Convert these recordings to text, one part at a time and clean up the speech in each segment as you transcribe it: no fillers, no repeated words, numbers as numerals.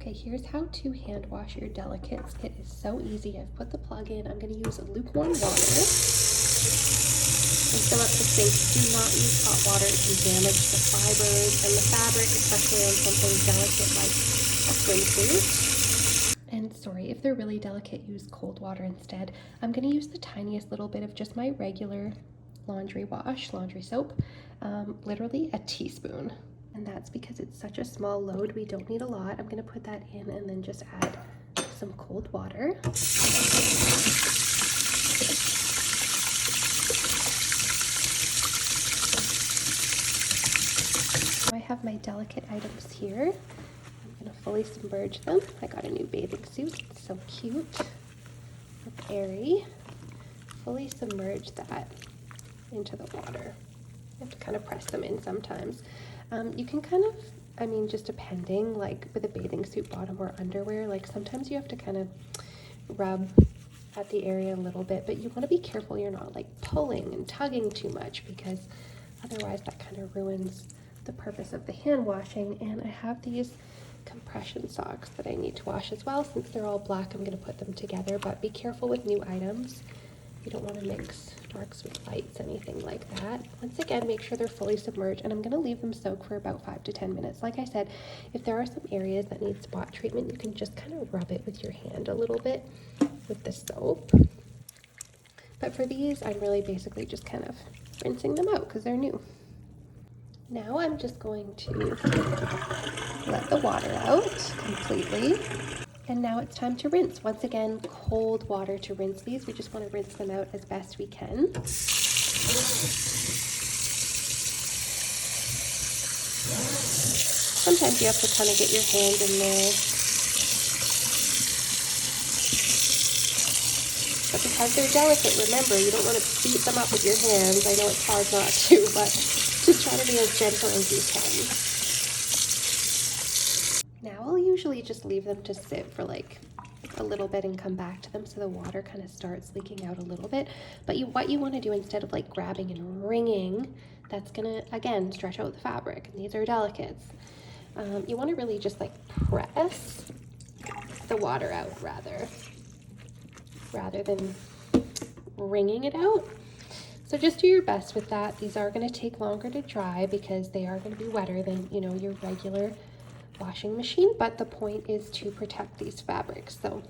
Okay, here's how to hand wash your delicates. It is so easy. I've put the plug in. I'm going to use lukewarm water and fill up the sink. Do not use hot water. It can damage the fibers and the fabric, especially on something delicate like a swimsuit. And sorry, if they're really delicate, use cold water instead. I'm going to use the tiniest little bit of just my regular laundry soap, literally a teaspoon. And that's because it's such a small load. We don't need a lot. I'm gonna put that in and then just add some cold water. I have my delicate items here. I'm gonna fully submerge them. I got a new bathing suit. It's so cute. It's airy. Fully submerge that into the water. You have to kind of press them in sometimes. You can kind of, just depending, like with a bathing suit bottom or underwear, like sometimes you have to kind of rub at the area a little bit, but you want to be careful you're not like pulling and tugging too much, because otherwise that kind of ruins the purpose of the hand washing. And I have these compression socks that I need to wash as well. Since they're all black, I'm going to put them together, but be careful with new items. You don't want to mix darks with lights, anything like that. Once again, make sure they're fully submerged, and I'm going to leave them soak for about 5 to 10 minutes. Like I said, if there are some areas that need spot treatment, you can just kind of rub it with your hand a little bit with the soap. But for these, I'm really basically just kind of rinsing them out because they're new. Now I'm just going to let the water out completely. And now it's time to rinse. Once again, cold water to rinse these. We just want to rinse them out as best we can. Sometimes you have to kind of get your hand in there. But because they're delicate, remember, you don't want to beat them up with your hands. I know it's hard not to, but just try to be as gentle as you can. Now I'll usually just leave them to sit for like a little bit and come back to them so the water kind of starts leaking out a little bit. But what you want to do, instead of like grabbing and wringing, that's gonna again stretch out the fabric, and these are delicates. You want to really just like press the water out rather than wringing it out. So just do your best with that. These are going to take longer to dry because they are going to be wetter than, your regular washing machine, but the point is to protect these fabrics. So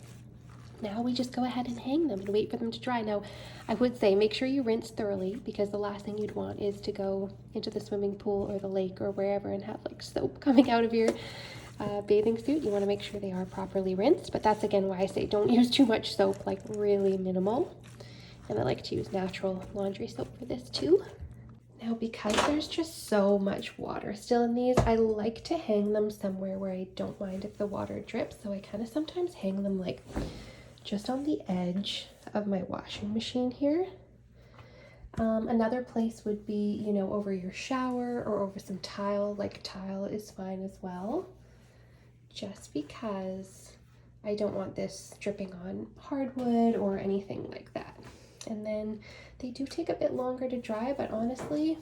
now we just go ahead and hang them and wait for them to dry. Now, I would say make sure you rinse thoroughly, because the last thing you'd want is to go into the swimming pool or the lake or wherever and have like soap coming out of your bathing suit. You want to make sure they are properly rinsed, but that's again why I say don't use too much soap, like really minimal. And I like to use natural laundry soap for this too. Now, because there's just so much water still in these, I like to hang them somewhere where I don't mind if the water drips. So I kind of sometimes hang them like just on the edge of my washing machine here. Another place would be, over your shower or over some tile. Like tile is fine as well, just because I don't want this dripping on hardwood or anything like that. And then they do take a bit longer to dry, but honestly,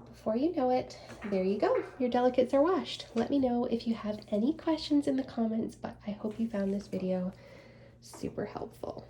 before you know it, there you go. Your delicates are washed. Let me know if you have any questions in the comments, but I hope you found this video super helpful.